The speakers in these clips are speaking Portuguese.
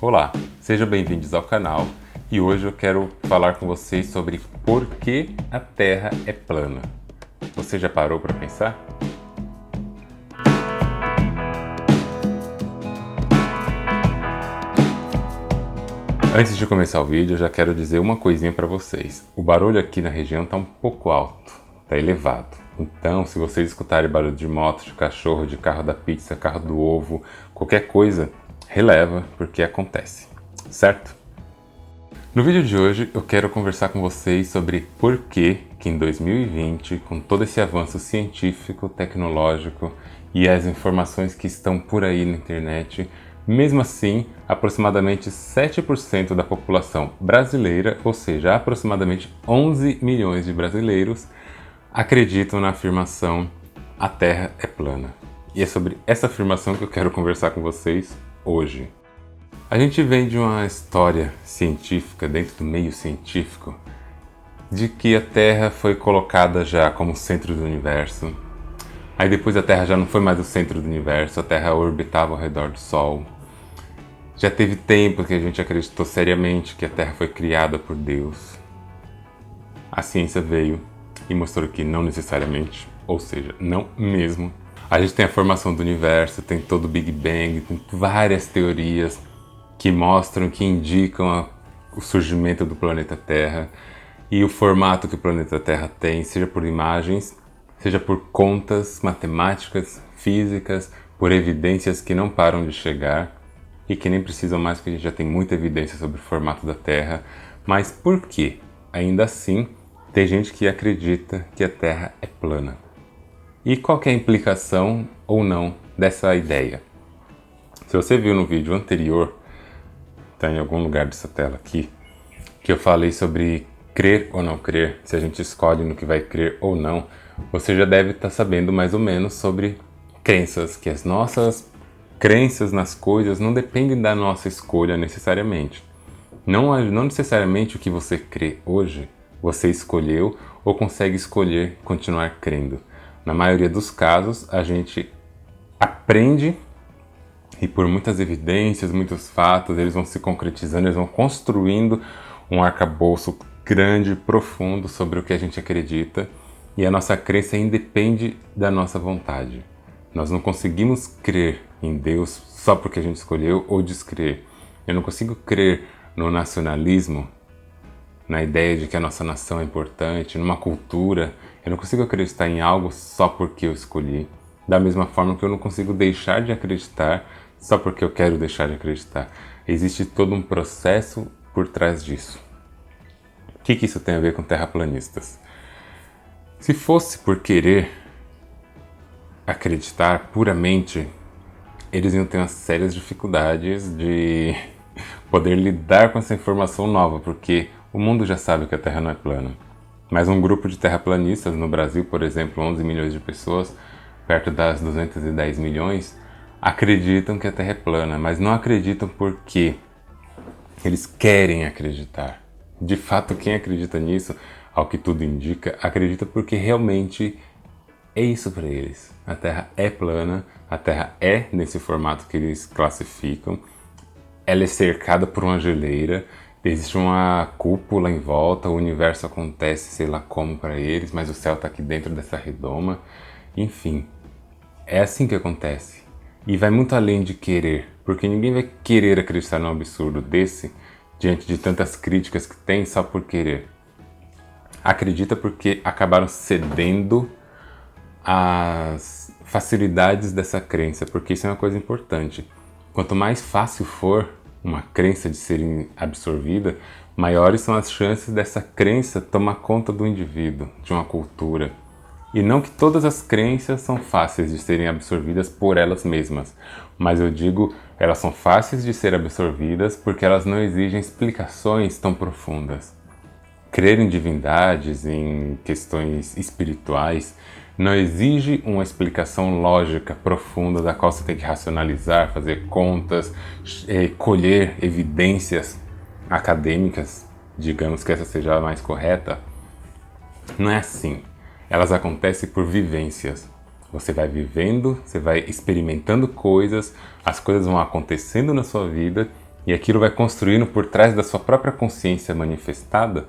Olá, sejam bem-vindos ao canal e hoje eu quero falar com vocês sobre por que a Terra é plana. Você já parou para pensar? Antes de começar o vídeo, eu já quero dizer uma coisinha para vocês. O barulho aqui na região está um pouco alto, está elevado. Então, se vocês escutarem barulho de moto, de cachorro, de carro da pizza, carro do ovo, qualquer coisa, releva, porque acontece, certo? No vídeo de hoje eu quero conversar com vocês sobre por que em 2020, com todo esse avanço científico, tecnológico e as informações que estão por aí na internet, mesmo assim, aproximadamente 7% da população brasileira, ou seja, aproximadamente 11 milhões de brasileiros, acreditam na afirmação "a Terra é plana". E é sobre essa afirmação que eu quero conversar com vocês hoje. A gente vem de uma história científica, dentro do meio científico, de que a Terra foi colocada já como centro do universo. Aí depois a Terra já não foi mais o centro do universo, a Terra orbitava ao redor do Sol. Já teve tempo que a gente acreditou seriamente que a Terra foi criada por Deus. A ciência veio e mostrou que não necessariamente, ou seja, não mesmo. A gente tem a formação do universo, tem todo o Big Bang, tem várias teorias que mostram, que indicam o surgimento do planeta Terra e o formato que o planeta Terra tem, seja por imagens, seja por contas matemáticas, físicas, por evidências que não param de chegar e que nem precisam mais, porque a gente já tem muita evidência sobre o formato da Terra. Mas por que, ainda assim, tem gente que acredita que a Terra é plana? E qual que é a implicação ou não dessa ideia? Se você viu no vídeo anterior, está em algum lugar dessa tela aqui, que eu falei sobre crer ou não crer, se a gente escolhe no que vai crer ou não, você já deve estar sabendo mais ou menos sobre crenças, que as nossas crenças nas coisas não dependem da nossa escolha necessariamente. Não necessariamente o que você crê hoje, você escolheu ou consegue escolher continuar crendo. Na maioria dos casos, a gente aprende e por muitas evidências, muitos fatos, eles vão se concretizando, eles vão construindo um arcabouço grande, profundo sobre o que a gente acredita, e a nossa crença independe da nossa vontade. Nós não conseguimos crer em Deus só porque a gente escolheu ou descrer. Eu não consigo crer no nacionalismo, na ideia de que a nossa nação é importante, numa cultura. Eu não consigo acreditar em algo só porque eu escolhi. Da mesma forma que eu não consigo deixar de acreditar só porque eu quero deixar de acreditar. Existe todo um processo por trás disso. O que isso tem a ver com terraplanistas? Se fosse por querer acreditar puramente, eles iam ter umas sérias dificuldades de poder lidar com essa informação nova, porque o mundo já sabe que a Terra não é plana. Mas um grupo de terraplanistas no Brasil, por exemplo, 11 milhões de pessoas, perto das 210 milhões, acreditam que a Terra é plana, mas não acreditam porque eles querem acreditar. De fato, quem acredita nisso, ao que tudo indica, acredita porque realmente é isso para eles. A Terra é plana, a Terra é nesse formato que eles classificam, ela é cercada por uma geleira, existe uma cúpula em volta, o universo acontece sei lá como para eles, mas o céu está aqui dentro dessa redoma. Enfim, é assim que acontece. E vai muito além de querer, porque ninguém vai querer acreditar num absurdo desse diante de tantas críticas que tem só por querer. Acredita porque acabaram cedendo às facilidades dessa crença, porque isso é uma coisa importante. Quanto mais fácil for uma crença de ser absorvida, maiores são as chances dessa crença tomar conta do indivíduo, de uma cultura. E não que todas as crenças são fáceis de serem absorvidas por elas mesmas, mas eu digo, elas são fáceis de ser absorvidas porque elas não exigem explicações tão profundas. Crer em divindades, em questões espirituais, não exige uma explicação lógica profunda da qual você tem que racionalizar, fazer contas, colher evidências acadêmicas, digamos que essa seja a mais correta. Não é assim. Elas acontecem por vivências. Você vai vivendo, você vai experimentando coisas, as coisas vão acontecendo na sua vida E aquilo vai construindo por trás da sua própria consciência manifestada,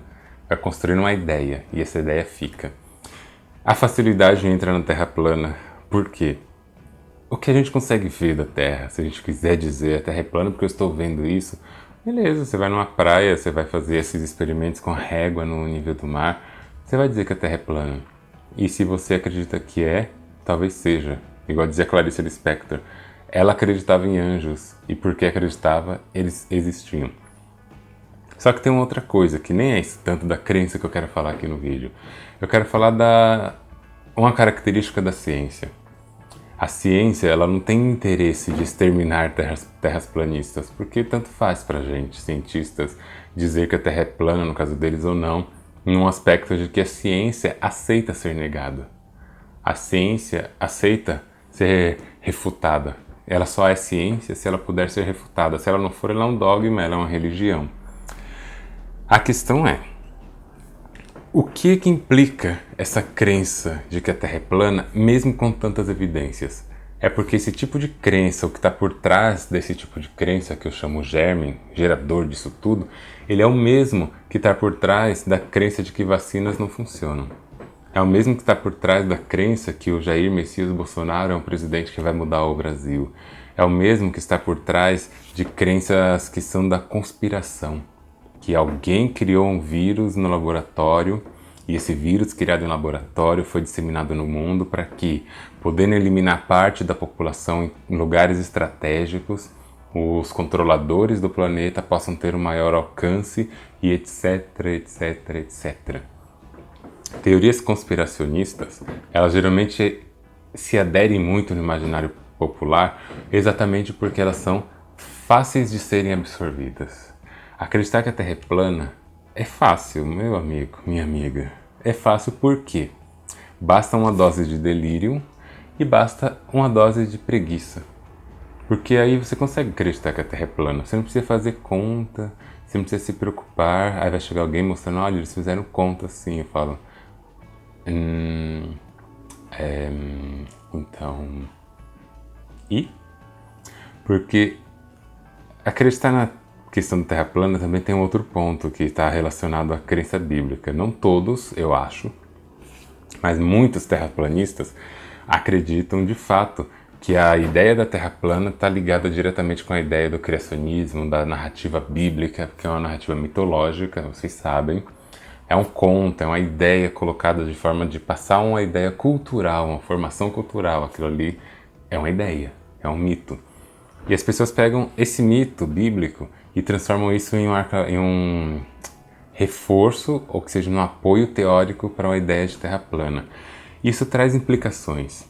vai construindo uma ideia, e essa ideia fica. A facilidade entra na Terra plana. Por quê? O que a gente consegue ver da Terra, se a gente quiser dizer a Terra é plana porque eu estou vendo isso, beleza, você vai numa praia, você vai fazer esses experimentos com régua no nível do mar, você vai dizer que a Terra é plana. E se você acredita que é, talvez seja. Igual dizia Clarice Lispector, ela acreditava em anjos, e porque acreditava, eles existiam. Só que tem uma outra coisa, que nem é isso tanto da crença que eu quero falar aqui no vídeo. Eu quero falar uma característica da ciência. A ciência, ela não tem interesse de exterminar terraplanistas, porque tanto faz pra gente, cientistas, dizer que a Terra é plana, no caso deles ou não, num aspecto de que a ciência aceita ser negada. A ciência aceita ser refutada. Ela só é ciência se ela puder ser refutada. Se ela não for, ela é um dogma, ela é uma religião. A questão é, o que implica essa crença de que a Terra é plana, mesmo com tantas evidências? É porque esse tipo de crença, o que está por trás desse tipo de crença, que eu chamo germe, gerador disso tudo, ele é o mesmo que está por trás da crença de que vacinas não funcionam. É o mesmo que está por trás da crença que o Jair Messias Bolsonaro é um presidente que vai mudar o Brasil. É o mesmo que está por trás de crenças que são da conspiração. Que alguém criou um vírus no laboratório e esse vírus criado em laboratório foi disseminado no mundo para que, podendo eliminar parte da população em lugares estratégicos, os controladores do planeta possam ter um maior alcance e etc, etc, etc. Teorias conspiracionistas, elas geralmente se aderem muito no imaginário popular exatamente porque elas são fáceis de serem absorvidas. Acreditar que a Terra é plana é fácil, meu amigo, minha amiga. É fácil porque basta uma dose de delírio e basta uma dose de preguiça. Porque aí você consegue acreditar que a Terra é plana. Você não precisa fazer conta, você não precisa se preocupar. Aí vai chegar alguém mostrando, olha, eles fizeram conta assim. Eu falo, então... E? Porque acreditar na questão da Terra plana também tem um outro ponto que está relacionado à crença bíblica. Não todos, eu acho, mas muitos terraplanistas acreditam de fato que a ideia da Terra plana está ligada diretamente com a ideia do criacionismo, da narrativa bíblica, que é uma narrativa mitológica, vocês sabem. É um conto, é uma ideia colocada de forma de passar uma ideia cultural, uma formação cultural. Aquilo ali é uma ideia, é um mito. E as pessoas pegam esse mito bíblico e transformam isso em um reforço, ou que seja, um apoio teórico para uma ideia de Terra plana. Isso traz implicações,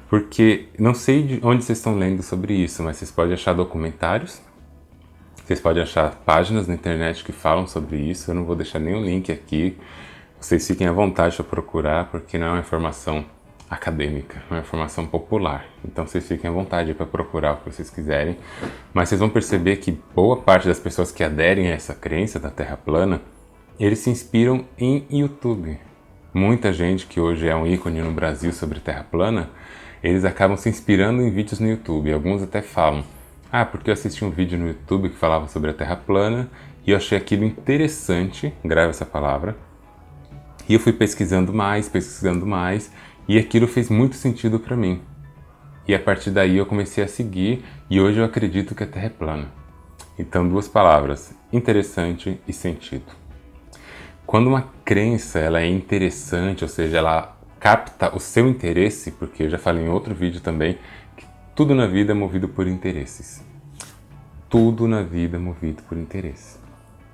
porque não sei de onde vocês estão lendo sobre isso, mas vocês podem achar documentários, vocês podem achar páginas na internet que falam sobre isso. Eu não vou deixar nenhum link aqui, vocês fiquem à vontade para procurar, porque não é uma informação acadêmica, é uma informação popular. Então vocês fiquem à vontade para procurar o que vocês quiserem, mas vocês vão perceber que boa parte das pessoas que aderem a essa crença da Terra plana, eles se inspiram em YouTube. Muita gente que hoje é um ícone no Brasil sobre Terra plana, eles acabam se inspirando em vídeos no YouTube. Alguns até falam, porque eu assisti um vídeo no YouTube que falava sobre a Terra plana e eu achei aquilo interessante, grave essa palavra, e eu fui pesquisando mais, e aquilo fez muito sentido para mim. E a partir daí eu comecei a seguir e hoje eu acredito que a Terra é plana. Então, duas palavras, interessante e sentido. Quando uma crença ela é interessante, ou seja, ela capta o seu interesse, porque eu já falei em outro vídeo também, que tudo na vida é movido por interesses. Tudo na vida é movido por interesse.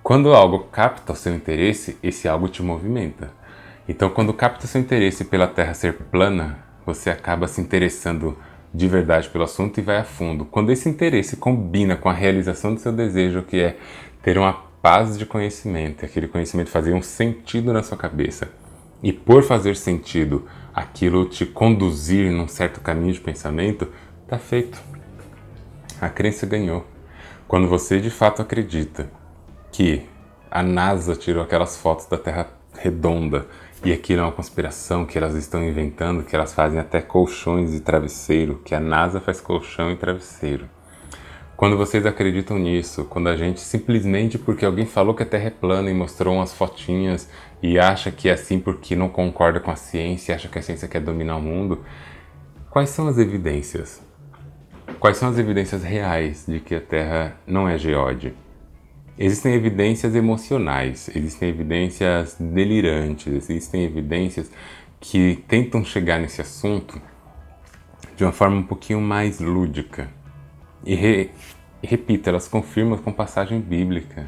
Quando algo capta o seu interesse, esse algo te movimenta. Então, quando capta o seu interesse pela Terra ser plana, você acaba se interessando de verdade pelo assunto e vai a fundo. Quando esse interesse combina com a realização do seu desejo, que é ter uma paz de conhecimento, aquele conhecimento fazer um sentido na sua cabeça, e por fazer sentido, aquilo te conduzir num certo caminho de pensamento, tá feito. A crença ganhou. Quando você de fato acredita que a NASA tirou aquelas fotos da Terra redonda e aquilo é uma conspiração que elas estão inventando, que elas fazem até colchões e travesseiro, que a NASA faz colchão e travesseiro. Quando vocês acreditam nisso, quando a gente simplesmente porque alguém falou que a Terra é plana e mostrou umas fotinhas e acha que é assim porque não concorda com a ciência, acha que a ciência quer dominar o mundo, quais são as evidências? Quais são as evidências reais de que a Terra não é geóide? Existem evidências emocionais, existem evidências delirantes, existem evidências que tentam chegar nesse assunto de uma forma um pouquinho mais lúdica. E repito, elas confirmam com passagem bíblica,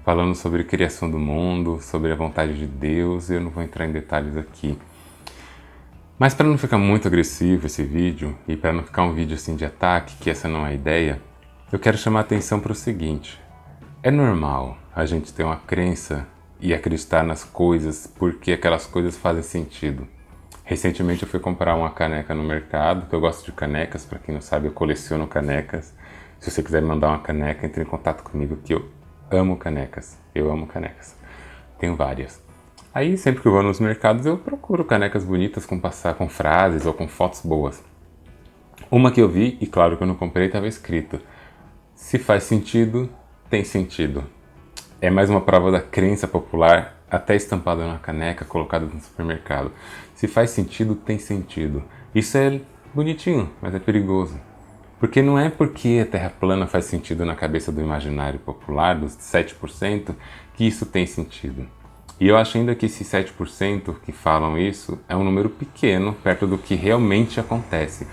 falando sobre a criação do mundo, sobre a vontade de Deus. Eu não vou entrar em detalhes aqui. Mas para não ficar muito agressivo esse vídeo, e para não ficar um vídeo assim de ataque, que essa não é a ideia, eu quero chamar a atenção para o seguinte. É normal a gente ter uma crença e acreditar nas coisas porque aquelas coisas fazem sentido. Recentemente eu fui comprar uma caneca no mercado, que eu gosto de canecas, para quem não sabe eu coleciono canecas. Se você quiser me mandar uma caneca, entre em contato comigo que eu amo canecas. Eu amo canecas. Tenho várias. Aí sempre que eu vou nos mercados eu procuro canecas bonitas com frases ou com fotos boas. Uma que eu vi, e claro que eu não comprei, estava escrito: se faz sentido, tem sentido. É mais uma prova da crença popular, até estampada na caneca, colocada no supermercado. Se faz sentido, tem sentido. Isso é bonitinho, mas é perigoso. Porque não é porque a Terra plana faz sentido na cabeça do imaginário popular, dos 7%, que isso tem sentido. E eu acho ainda que esses 7% que falam isso é um número pequeno perto do que realmente acontece.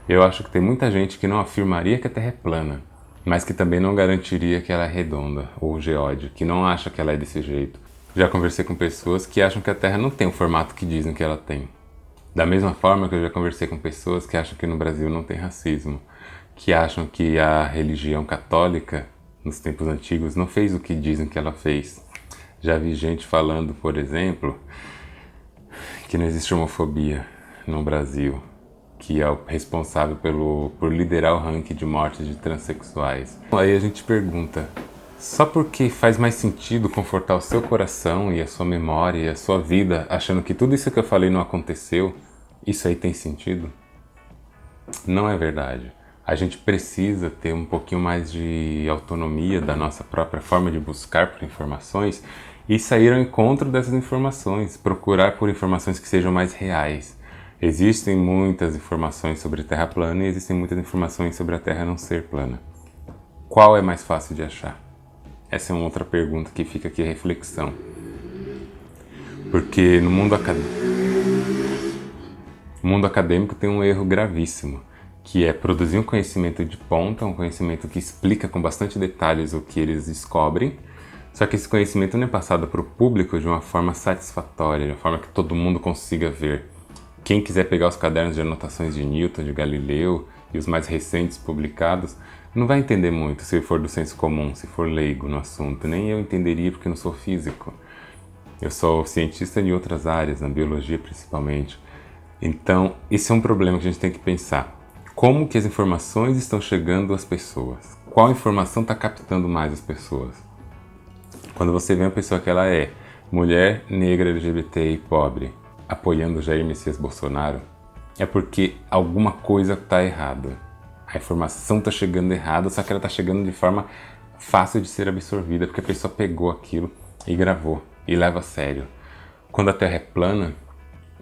Eu acho que tem muita gente que não afirmaria que a Terra é plana, mas que também não garantiria que ela é redonda ou geóide, que não acha que ela é desse jeito. Já conversei com pessoas que acham que a Terra não tem o formato que dizem que ela tem. Da mesma forma que eu já conversei com pessoas que acham que no Brasil não tem racismo, que acham que a religião católica, nos tempos antigos, não fez o que dizem que ela fez. Já vi gente falando, por exemplo, que não existe homofobia no Brasil, que é o responsável por liderar o ranking de mortes de transexuais. Aí a gente pergunta, só porque faz mais sentido confortar o seu coração e a sua memória e a sua vida, achando que tudo isso que eu falei não aconteceu, isso aí tem sentido? Não é verdade. A gente precisa ter um pouquinho mais de autonomia da nossa própria forma de buscar por informações e sair ao encontro dessas informações, procurar por informações que sejam mais reais. Existem muitas informações sobre Terra plana e existem muitas informações sobre a Terra não ser plana. Qual é mais fácil de achar? Essa é uma outra pergunta que fica aqui a reflexão. Porque no mundo acadêmico tem um erro gravíssimo, que é produzir um conhecimento de ponta, um conhecimento que explica com bastante detalhes o que eles descobrem, só que esse conhecimento não é passado para o público de uma forma satisfatória, de uma forma que todo mundo consiga ver. Quem quiser pegar os cadernos de anotações de Newton, de Galileu e os mais recentes publicados, não vai entender muito se for do senso comum, se for leigo no assunto. Nem eu entenderia porque eu não sou físico. Eu sou cientista de outras áreas, na biologia principalmente. Então, esse é um problema que a gente tem que pensar. Como que as informações estão chegando às pessoas? Qual informação está captando mais as pessoas? Quando você vê uma pessoa que ela é mulher, negra, LGBT e pobre, apoiando Jair Messias Bolsonaro, é porque alguma coisa está errada. A informação está chegando errada, só que ela está chegando de forma fácil de ser absorvida, porque a pessoa pegou aquilo e gravou, e leva a sério. Quando a Terra é plana,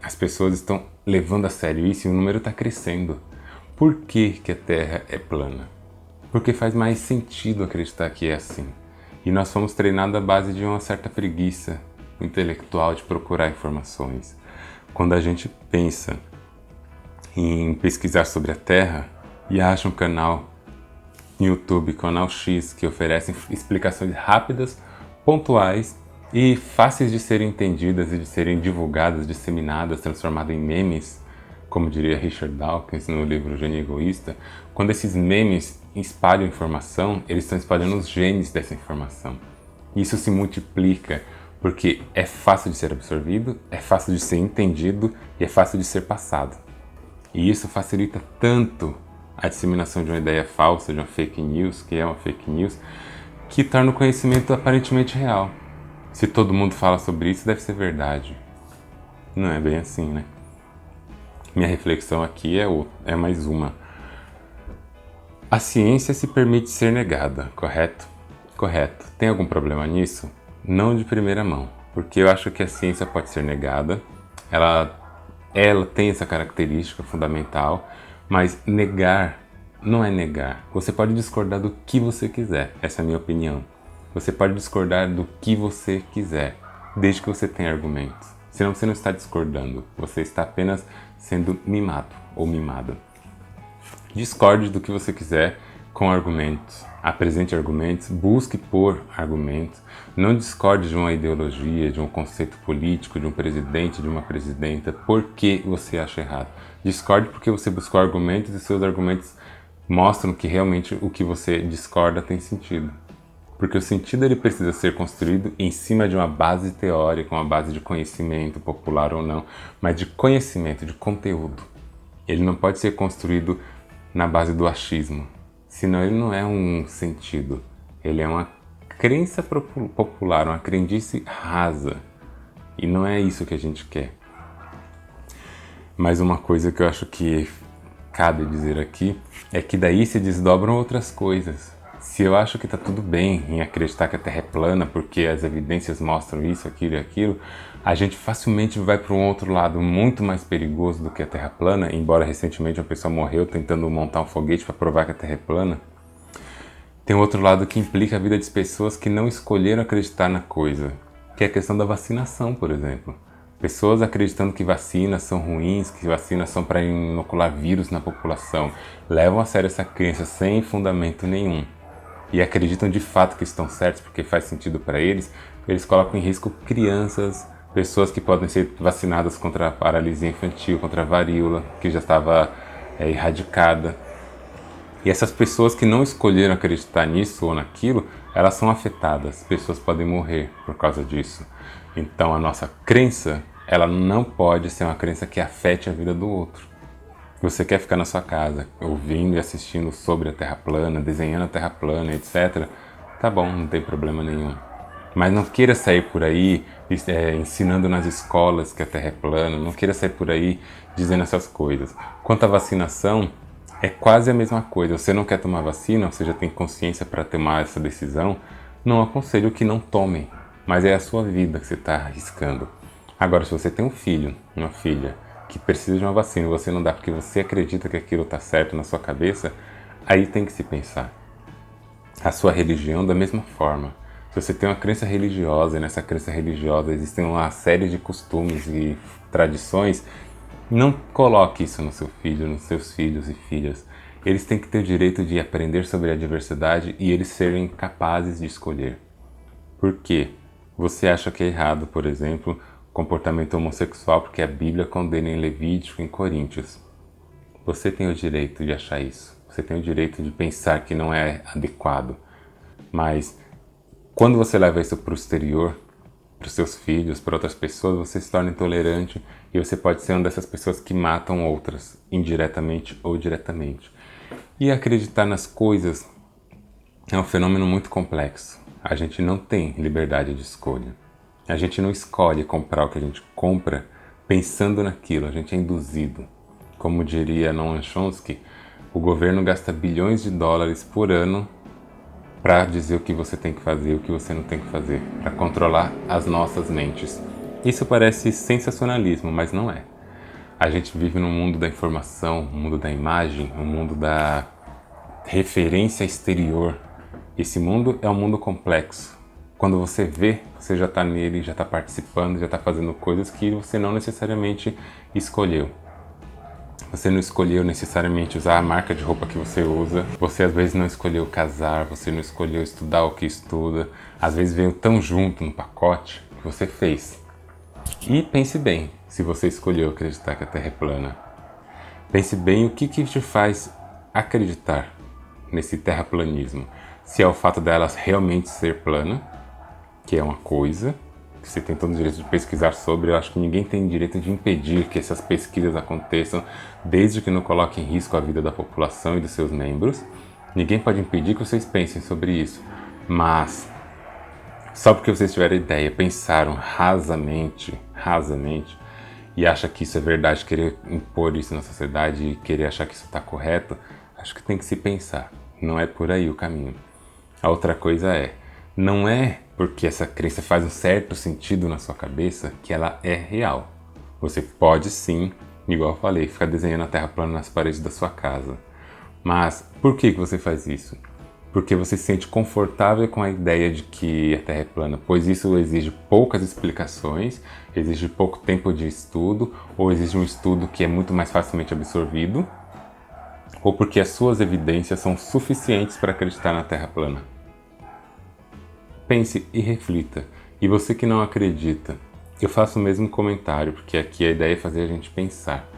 as pessoas estão levando a sério isso e o número está crescendo. Por que que a Terra é plana? Porque faz mais sentido acreditar que é assim. E nós fomos treinados à base de uma certa preguiça intelectual de procurar informações. Quando a gente pensa em pesquisar sobre a Terra e acha um canal no YouTube, canal X, que oferece explicações rápidas, pontuais e fáceis de serem entendidas e de serem divulgadas, disseminadas, transformadas em memes, como diria Richard Dawkins no livro Gênio Egoísta, quando esses memes espalham informação, eles estão espalhando os genes dessa informação. Isso se multiplica porque é fácil de ser absorvido, é fácil de ser entendido e é fácil de ser passado. E isso facilita tanto a disseminação de uma ideia falsa, de uma fake news, que é uma fake news, que torna o conhecimento aparentemente real. Se todo mundo fala sobre isso, deve ser verdade. Não é bem assim, né? Minha reflexão aqui é mais uma. A ciência se permite ser negada, correto? Correto. Tem algum problema nisso? Não de primeira mão, porque eu acho que a ciência pode ser negada, ela tem essa característica fundamental, mas negar não é negar. Você pode discordar do que você quiser, essa é a minha opinião. Você pode discordar do que você quiser, desde que você tenha argumentos. Senão você não está discordando, você está apenas sendo mimado ou mimada. Discorde do que você quiser com argumentos. Apresente argumentos, busque por argumentos. Não discorde de uma ideologia, de um conceito político, de um presidente, de uma presidenta, porque você acha errado. Discorde porque você buscou argumentos e seus argumentos mostram que realmente o que você discorda tem sentido. Porque o sentido ele precisa ser construído em cima de uma base teórica, uma base de conhecimento, popular ou não, mas de conhecimento, de conteúdo. Ele não pode ser construído na base do achismo, senão ele não é um sentido, ele é uma crença popular, uma crendice rasa, e não é isso que a gente quer. Mas uma coisa que eu acho que cabe dizer aqui é que daí se desdobram outras coisas. Se eu acho que está tudo bem em acreditar que a Terra é plana porque as evidências mostram isso, aquilo e aquilo, a gente facilmente vai para um outro lado muito mais perigoso do que a Terra plana, embora recentemente uma pessoa morreu tentando montar um foguete para provar que a Terra é plana. Tem outro lado que implica a vida de pessoas que não escolheram acreditar na coisa, que é a questão da vacinação, por exemplo. Pessoas acreditando que vacinas são ruins, que vacinas são para inocular vírus na população, levam a sério essa crença sem fundamento nenhum. E acreditam de fato que estão certos porque faz sentido para eles colocam em risco crianças, pessoas que podem ser vacinadas contra a paralisia infantil, contra a varíola, que já estava erradicada. E essas pessoas que não escolheram acreditar nisso ou naquilo, elas são afetadas, pessoas podem morrer por causa disso. Então a nossa crença, ela não pode ser uma crença que afete a vida do outro. Você quer ficar na sua casa, ouvindo e assistindo sobre a Terra plana, desenhando a Terra plana, etc. Tá bom, não tem problema nenhum. Mas não queira sair por aí ensinando nas escolas que a Terra é plana, não queira sair por aí dizendo essas coisas. Quanto à vacinação, é quase a mesma coisa. Você não quer tomar vacina, você já tem consciência para tomar essa decisão, não aconselho que não tomem, mas é a sua vida que você está arriscando. Agora, se você tem um filho, uma filha, que precisa de uma vacina e você não dá porque você acredita que aquilo está certo na sua cabeça, aí tem que se pensar. A sua religião da mesma forma. Se você tem uma crença religiosa e nessa crença religiosa existem uma série de costumes e tradições, não coloque isso no seu filho, nos seus filhos e filhas. Eles têm que ter o direito de aprender sobre a diversidade e eles serem capazes de escolher. Por quê? Você acha que é errado, por exemplo, comportamento homossexual porque a Bíblia condena em Levítico e em Coríntios. Você tem o direito de achar isso. Você tem o direito de pensar que não é adequado. Mas quando você leva isso para o exterior, para os seus filhos, para outras pessoas, você se torna intolerante e você pode ser uma dessas pessoas que matam outras, indiretamente ou diretamente. E acreditar nas coisas é um fenômeno muito complexo. A gente não tem liberdade de escolha. A gente não escolhe comprar o que a gente compra pensando naquilo, a gente é induzido. Como diria Noam Chomsky, o governo gasta bilhões de dólares por ano para dizer o que você tem que fazer e o que você não tem que fazer, para controlar as nossas mentes. Isso parece sensacionalismo, mas não é. A gente vive num mundo da informação, um mundo da imagem, um mundo da referência exterior. Esse mundo é um mundo complexo. Quando você vê, você já está nele, já está participando, já está fazendo coisas que você não necessariamente escolheu. Você não escolheu necessariamente usar a marca de roupa que você usa. Você às vezes não escolheu casar, você não escolheu estudar o que estuda. Às vezes veio tão junto no pacote que você fez. E pense bem se você escolheu acreditar que a Terra é plana. Pense bem o que te faz acreditar nesse terraplanismo. Se é o fato dela realmente ser plana, que é uma coisa que você tem todo o direito de pesquisar sobre. Eu acho que ninguém tem direito de impedir que essas pesquisas aconteçam, desde que não coloque em risco a vida da população e dos seus membros. Ninguém pode impedir que vocês pensem sobre isso, mas só porque vocês tiveram ideia, pensaram rasamente, e acham que isso é verdade, querer impor isso na sociedade e querer achar que isso está correto, acho que tem que se pensar. Não é por aí o caminho. A outra coisa é, não é porque essa crença faz um certo sentido na sua cabeça que ela é real. Você pode sim, igual eu falei, ficar desenhando a Terra plana nas paredes da sua casa. Mas por que você faz isso? Porque você se sente confortável com a ideia de que a Terra é plana, pois isso exige poucas explicações, exige pouco tempo de estudo, ou exige um estudo que é muito mais facilmente absorvido, ou porque as suas evidências são suficientes para acreditar na Terra plana. Pense e reflita. E você que não acredita, eu faço o mesmo comentário, porque aqui a ideia é fazer a gente pensar.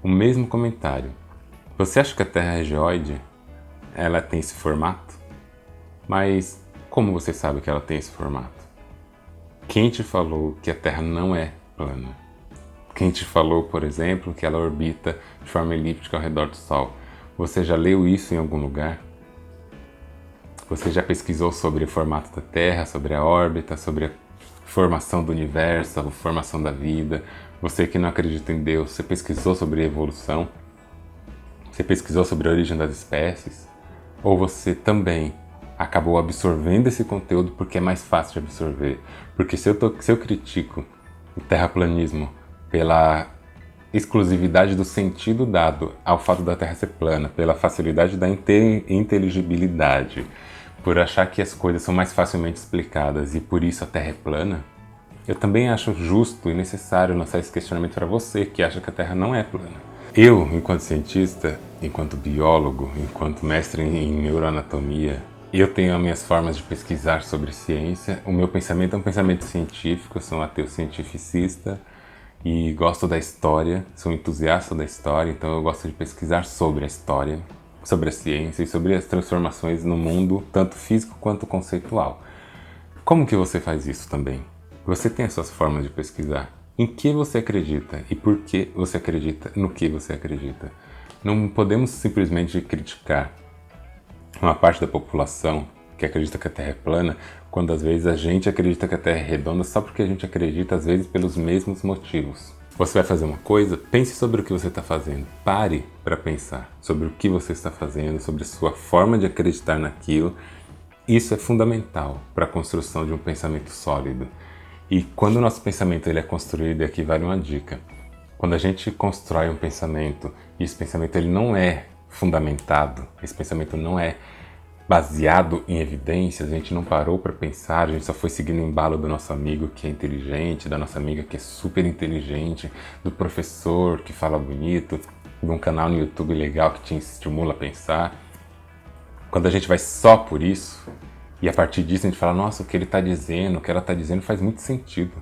O mesmo comentário. Você acha que a Terra é geóide? Ela tem esse formato? Mas como você sabe que ela tem esse formato? Quem te falou que a Terra não é plana? Quem te falou, por exemplo, que ela orbita de forma elíptica ao redor do Sol? Você já leu isso em algum lugar? Você já pesquisou sobre o formato da Terra, sobre a órbita, sobre a formação do universo, a formação da vida? Você que não acredita em Deus, você pesquisou sobre a evolução? Você pesquisou sobre a origem das espécies? Ou você também acabou absorvendo esse conteúdo porque é mais fácil de absorver? Porque se eu critico o terraplanismo pela exclusividade do sentido dado ao fato da Terra ser plana, pela facilidade da inteligibilidade, por achar que as coisas são mais facilmente explicadas e por isso a Terra é plana, eu também acho justo e necessário lançar esse questionamento para você que acha que a Terra não é plana. Eu, enquanto cientista, enquanto biólogo, enquanto mestre em neuroanatomia, eu tenho as minhas formas de pesquisar sobre ciência. O meu pensamento é um pensamento científico, eu sou um ateu cientificista e gosto da história, sou um entusiasta da história, então eu gosto de pesquisar sobre a história, sobre a ciência e sobre as transformações no mundo, tanto físico quanto conceitual. Como que você faz isso também? Você tem as suas formas de pesquisar. Em que você acredita e por que você acredita no que você acredita. Não podemos simplesmente criticar uma parte da população que acredita que a Terra é plana, quando às vezes a gente acredita que a Terra é redonda só porque a gente acredita, às vezes pelos mesmos motivos. Você vai fazer uma coisa, pense sobre o que você está fazendo. Pare para pensar sobre o que você está fazendo, sobre a sua forma de acreditar naquilo. Isso é fundamental para a construção de um pensamento sólido. E quando o nosso pensamento ele é construído, e aqui vale uma dica, quando a gente constrói um pensamento e esse pensamento ele não é fundamentado, esse pensamento não é baseado em evidências, a gente não parou para pensar, a gente só foi seguindo o embalo do nosso amigo que é inteligente, da nossa amiga que é super inteligente, do professor que fala bonito, de um canal no YouTube legal que te estimula a pensar. Quando a gente vai só por isso, e a partir disso a gente fala, nossa, o que ele está dizendo, o que ela está dizendo faz muito sentido.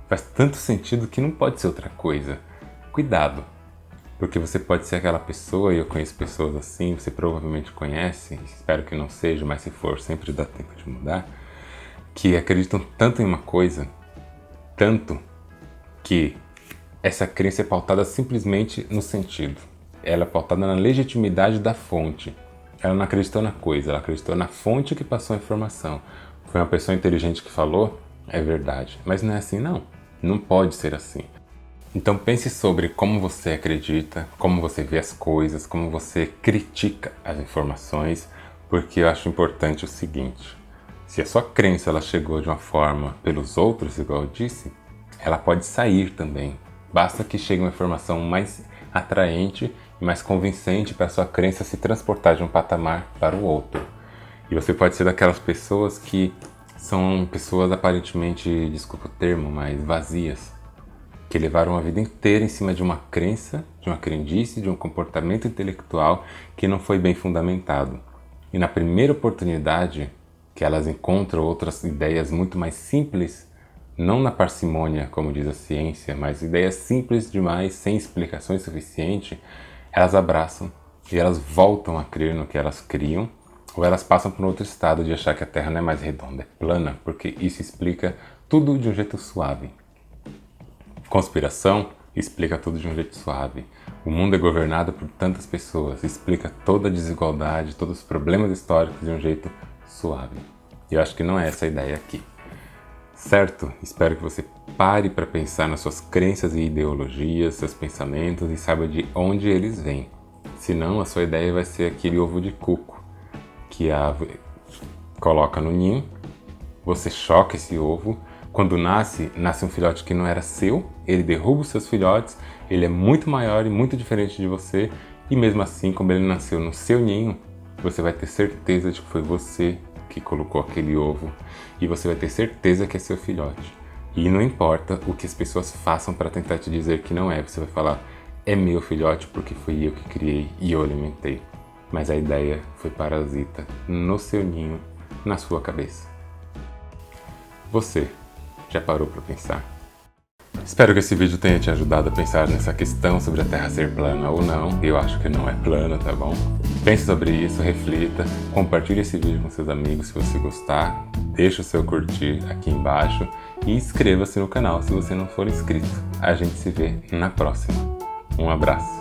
Faz tanto sentido que não pode ser outra coisa. Cuidado, porque você pode ser aquela pessoa, e eu conheço pessoas assim, você provavelmente conhece, espero que não seja, mas se for, sempre dá tempo de mudar, que acreditam tanto em uma coisa, tanto que essa crença é pautada simplesmente no sentido. Ela é pautada na legitimidade da fonte. Ela não acreditou na coisa, ela acreditou na fonte que passou a informação. Foi uma pessoa inteligente que falou, é verdade. Mas não é assim não, não pode ser assim. Então pense sobre como você acredita, como você vê as coisas, como você critica as informações, porque eu acho importante o seguinte, se a sua crença ela chegou de uma forma pelos outros, igual eu disse, ela pode sair também. Basta que chegue uma informação mais atraente e mais convincente para a sua crença se transportar de um patamar para o outro. E você pode ser daquelas pessoas que são pessoas aparentemente, desculpa o termo, mas vazias, que levaram a vida inteira em cima de uma crença, de uma crendice, de um comportamento intelectual que não foi bem fundamentado. E na primeira oportunidade que elas encontram outras ideias muito mais simples, não na parcimônia, como diz a ciência, mas ideias simples demais, sem explicações suficientes, elas abraçam e elas voltam a crer no que elas criam, ou elas passam por outro estado de achar que a Terra não é mais redonda, é plana, porque isso explica tudo de um jeito suave. Conspiração explica tudo de um jeito suave. O mundo é governado por tantas pessoas, explica toda a desigualdade, todos os problemas históricos de um jeito suave. E eu acho que não é essa a ideia aqui. Certo? Espero que você pare para pensar nas suas crenças e ideologias, seus pensamentos e saiba de onde eles vêm. Senão a sua ideia vai ser aquele ovo de cuco. que a ave coloca no ninho, você choca esse ovo. Quando nasce um filhote que não era seu, ele derruba os seus filhotes, ele é muito maior e muito diferente de você, e mesmo assim, como ele nasceu no seu ninho, você vai ter certeza de que foi você que colocou aquele ovo, e você vai ter certeza que é seu filhote. E não importa o que as pessoas façam para tentar te dizer que não é, você vai falar, é meu filhote porque fui eu que criei e eu alimentei. Mas a ideia foi parasita no seu ninho, na sua cabeça. Você já parou para pensar? Espero que esse vídeo tenha te ajudado a pensar nessa questão sobre a Terra ser plana ou não. Eu acho que não é plana, tá bom? Pense sobre isso, reflita, compartilhe esse vídeo com seus amigos se você gostar, deixa o seu curtir aqui embaixo e inscreva-se no canal se você não for inscrito. A gente se vê na próxima. Um abraço!